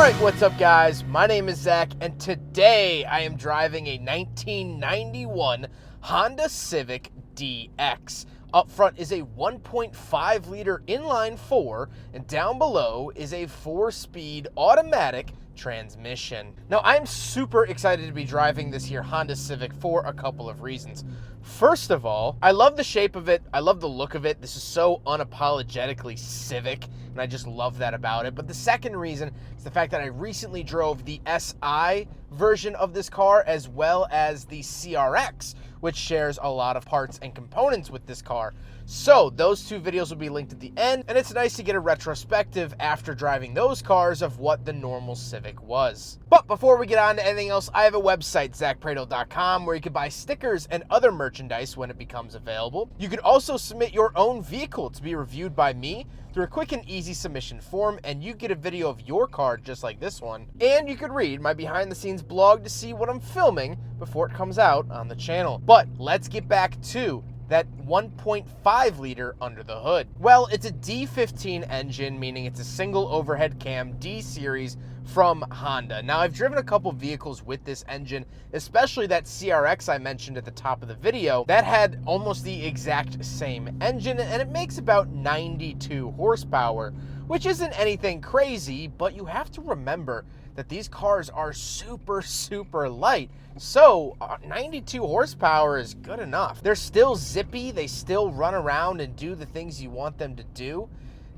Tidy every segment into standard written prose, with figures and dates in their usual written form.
Alright, what's up guys? My name is Zach, and today I am driving a 1991 Honda Civic DX. Up front is a 1.5 liter inline 4, and down below is a 4-speed automatic transmission. Now, I'm super excited to be driving this here Honda Civic for a couple of reasons. First of all, I love the shape of it. I love the look of it. This is so unapologetically Civic, and I just love that about it. But the second reason is the fact that I recently drove the SI version of this car as well as the CRX, which shares a lot of parts and components with this car. So those two videos will be linked at the end, and it's nice to get a retrospective after driving those cars of what the normal Civic was. But before we get on to anything else, I have a website, ZachPrado.com, where you can buy stickers and other merchandise when it becomes available. You can also submit your own vehicle to be reviewed by me through a quick and easy submission form, and you get a video of your car just like this one. And you could read my behind the scenes blog to see what I'm filming before it comes out on the channel. But let's get back to that 1.5 liter under the hood. Well, it's a D15 engine, meaning it's a single overhead cam D series from Honda. Now, I've driven a couple vehicles with this engine, especially that CRX I mentioned at the top of the video. That had almost the exact same engine, and it makes about 92 horsepower, which isn't anything crazy, but you have to remember that these cars are super light. So 92 horsepower is good enough. They're still zippy, they still run around and do the things you want them to do.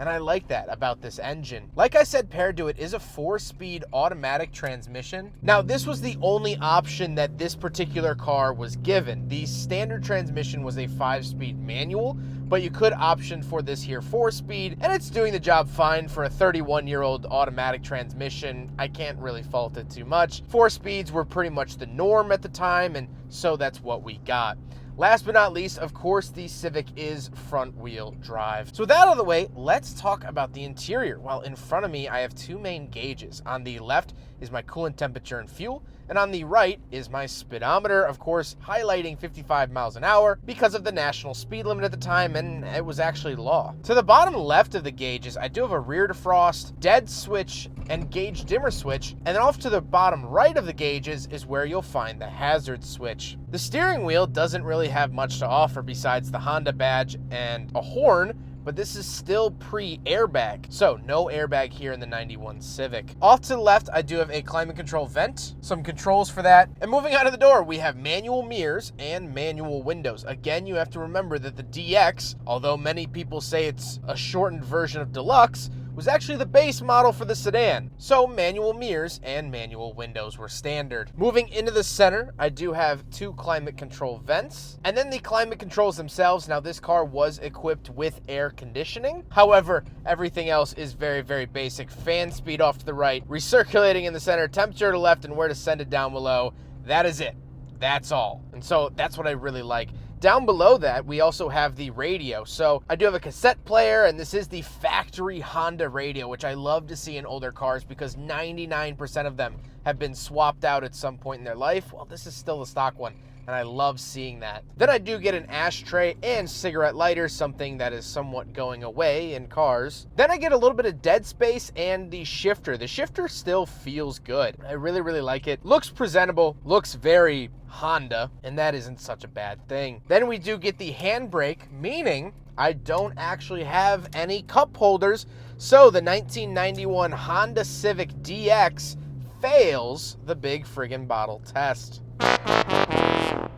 And I like that about this engine. Like I said, paired to it is a 4-speed automatic transmission. Now, this was the only option that this particular car was given. The standard transmission was a 5-speed manual, but you could option for this here 4-speed, and it's doing the job fine for a 31-year-old automatic transmission. I can't really fault it too much. 4 speeds were pretty much the norm at the time, and so that's what we got. Last but not least, of course, the Civic is front-wheel drive. So with that out of the way, let's talk about the interior. Well, in front of me, I have two main gauges. On the left is my coolant temperature and fuel, and on the right is my speedometer, of course, highlighting 55 miles an hour because of the national speed limit at the time, and it was actually law. To the bottom left of the gauges, I do have a rear defrost, dead switch, and gauge dimmer switch, and then off to the bottom right of the gauges is where you'll find the hazard switch. The steering wheel doesn't really have much to offer besides the Honda badge and a horn, but this is still pre-airbag, so no airbag here in the 91 Civic. Off to the left, I do have a climate control vent, some controls for that, and moving out of the door, we have manual mirrors and manual windows. Again, you have to remember that the DX, although many people say it's a shortened version of Deluxe, was actually the base model for the sedan. So manual mirrors and manual windows were standard. Moving into the center, I do have two climate control vents, and then the climate controls themselves. Now, this car was equipped with air conditioning. However, everything else is very basic. Fan speed off to the right, recirculating in the center, temperature to the left, and where to send it down below. That is it. That's all. And so that's what I really like. Down below that, we also have the radio. So I do have a cassette player, and this is the factory Honda radio, which I love to see in older cars because 99% of them have been swapped out at some point in their life. Well, this is still the stock one, and I love seeing that. Then I do get an ashtray and cigarette lighter, something that is somewhat going away in cars. Then I get a little bit of dead space and the shifter. The shifter still feels good. I really like it. Looks presentable, looks very Honda, and that isn't such a bad thing. Then we do get the handbrake, meaning I don't actually have any cup holders, so the 1991 Honda Civic DX fails the big friggin' bottle test. But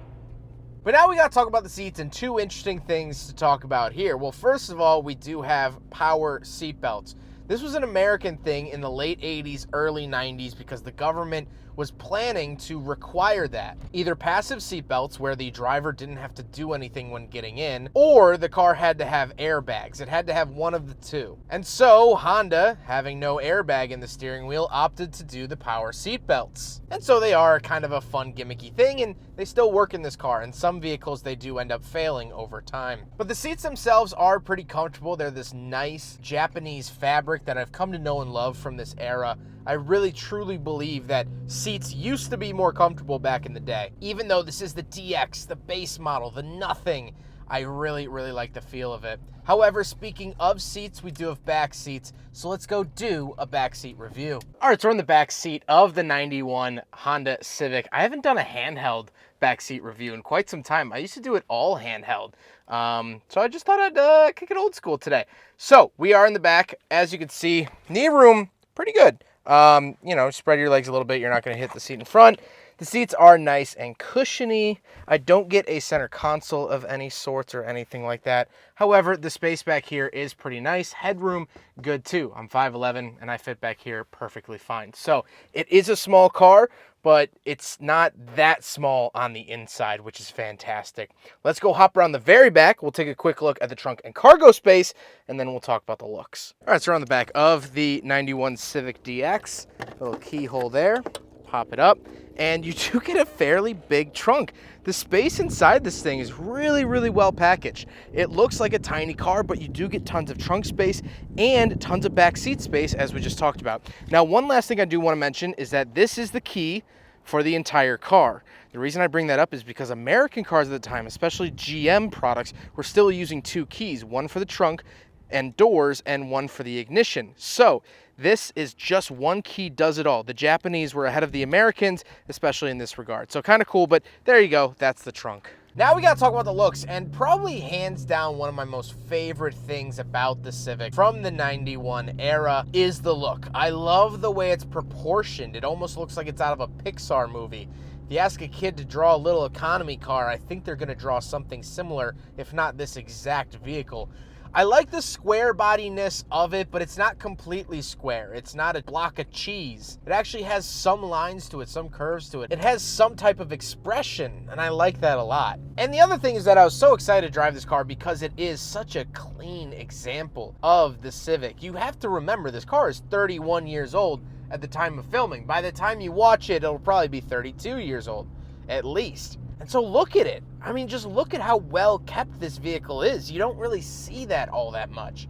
now we gotta talk about the seats, and two interesting things to talk about here. Well, first of all, we do have power seatbelts. This was an American thing in the late 80s, early 90s, because the government was planning to require that. Either passive seatbelts, where the driver didn't have to do anything when getting in, or the car had to have airbags. It had to have one of the two. And so Honda, having no airbag in the steering wheel, opted to do the power seatbelts. And so they are kind of a fun gimmicky thing, and they still work in this car. In some vehicles, they do end up failing over time. But the seats themselves are pretty comfortable. They're this nice Japanese fabric that I've come to know and love from this era. I really truly believe that seats used to be more comfortable back in the day. Even though this is the DX, the base model, the nothing, I really, really like the feel of it. However, speaking of seats, we do have back seats, so let's go do a back seat review. All right, so we're in the back seat of the 91 Honda Civic. I haven't done a handheld back seat review in quite some time. I used to do it all handheld, so I just thought I'd kick it old school today. So we are in the back. As you can see, knee room, pretty good. You know, spread your legs a little bit. You're not going to hit the seat in front. The seats are nice and cushiony. I don't get a center console of any sorts or anything like that. However, the space back here is pretty nice. Headroom, good too. I'm 5'11", and I fit back here perfectly fine. So it is a small car, but it's not that small on the inside, which is fantastic. Let's go hop around the very back. We'll take a quick look at the trunk and cargo space, and then we'll talk about the looks. All right, so we're on the back of the 91 Civic DX. Little keyhole there. Pop it up, and you do get a fairly big trunk. The space inside this thing is really, really well packaged. It looks like a tiny car, but you do get tons of trunk space and tons of back seat space, as we just talked about. Now, one last thing I do want to mention is that this is the key for the entire car. The reason I bring that up is because American cars at the time, especially GM products, were still using two keys, one for the trunk and doors and one for the ignition. So this is just one key does it all. The Japanese were ahead of the Americans, especially in this regard. So kind of cool, but there you go. That's the trunk. Now we got to talk about the looks, and probably hands down one of my most favorite things about the Civic from the 91 era is the look. I love the way it's proportioned. It almost looks like it's out of a Pixar movie. If you ask a kid to draw a little economy car, I think they're going to draw something similar, if not this exact vehicle. I like the square bodiness of it, but it's not completely square. It's not a block of cheese. It actually has some lines to it, some curves to it. It has some type of expression, and I like that a lot. And the other thing is that I was so excited to drive this car because it is such a clean example of the Civic. You have to remember, this car is 31 years old at the time of filming. By the time you watch it, it'll probably be 32 years old, at least. And so look at it. I mean, just look at how well kept this vehicle is. You don't really see that all that much.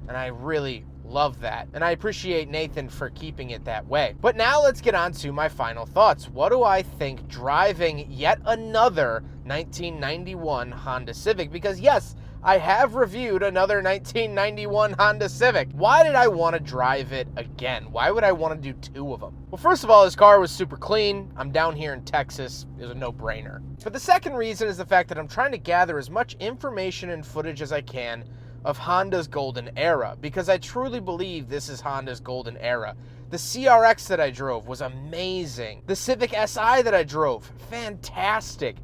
And I really love that. And I appreciate Nathan for keeping it that way. But now let's get on to my final thoughts. What do I think driving yet another 1991 Honda Civic? Because yes, I have reviewed another 1991 Honda Civic. Why did I want to drive it again? Why would I want to do two of them? Well, first of all, this car was super clean. I'm down here in Texas. It was a no-brainer. But the second reason is the fact that I'm trying to gather as much information and footage as I can of Honda's golden era, because I truly believe this is Honda's golden era. The CRX that I drove was amazing. The Civic Si that I drove, fantastic.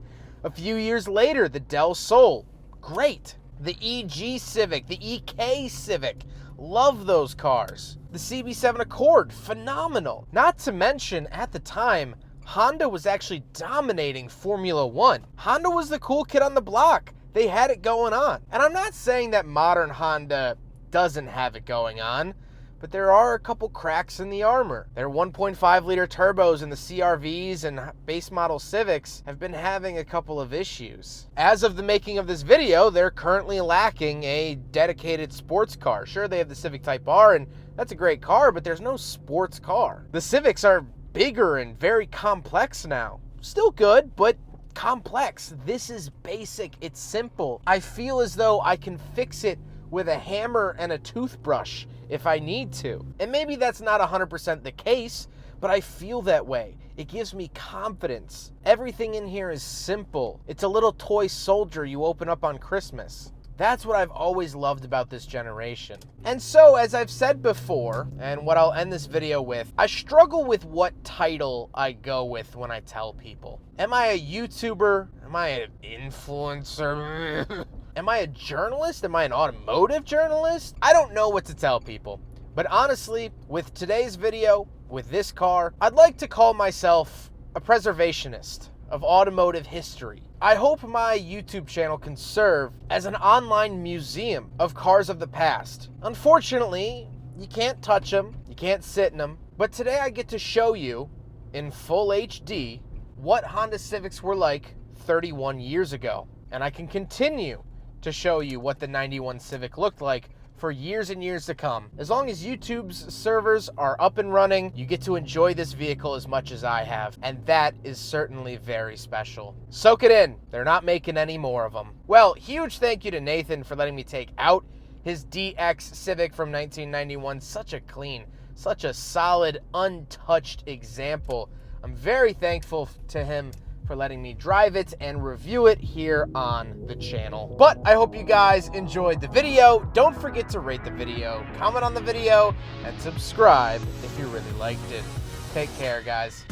A few years later, the Del Sol, great. The EG Civic, the EK Civic, love those cars. The CB7 Accord, phenomenal. Not to mention, at the time, Honda was actually dominating Formula One. Honda was the cool kid on the block. They had it going on. And I'm not saying that modern Honda doesn't have it going on, but there are a couple cracks in the armor. Their 1.5 liter turbos in the CRVs and base model Civics have been having a couple of issues. As of the making of this video, they're currently lacking a dedicated sports car. Sure, they have the Civic Type R, and that's a great car, but there's no sports car. The Civics are bigger and very complex now. Still good, but complex. This is basic. It's simple. I feel as though I can fix it with a hammer and a toothbrush if I need to. And maybe that's not 100% the case, but I feel that way. It gives me confidence. Everything in here is simple. It's a little toy soldier you open up on Christmas. That's what I've always loved about this generation. And so, as I've said before, and what I'll end this video with, I struggle with what title I go with when I tell people. Am I a YouTuber? Am I an influencer? Am I a journalist? Am I an automotive journalist? I don't know what to tell people. But honestly, with today's video, with this car, I'd like to call myself a preservationist of automotive history. I hope my YouTube channel can serve as an online museum of cars of the past. Unfortunately, you can't touch them, you can't sit in them, but today I get to show you in full HD what Honda Civics were like 31 years ago. And I can continue to show you what the 91 Civic looked like for years and years to come. As long as YouTube's servers are up and running, you get to enjoy this vehicle as much as I have, and that is certainly very special. Soak it in. They're not making any more of them. Well, huge thank you to Nathan for letting me take out his DX Civic from 1991. Such a clean, such a solid, untouched example. I'm very thankful to him for letting me drive it and review it here on the channel. But I hope you guys enjoyed the video. Don't forget to rate the video, comment on the video, and subscribe if you really liked it. Take care, guys.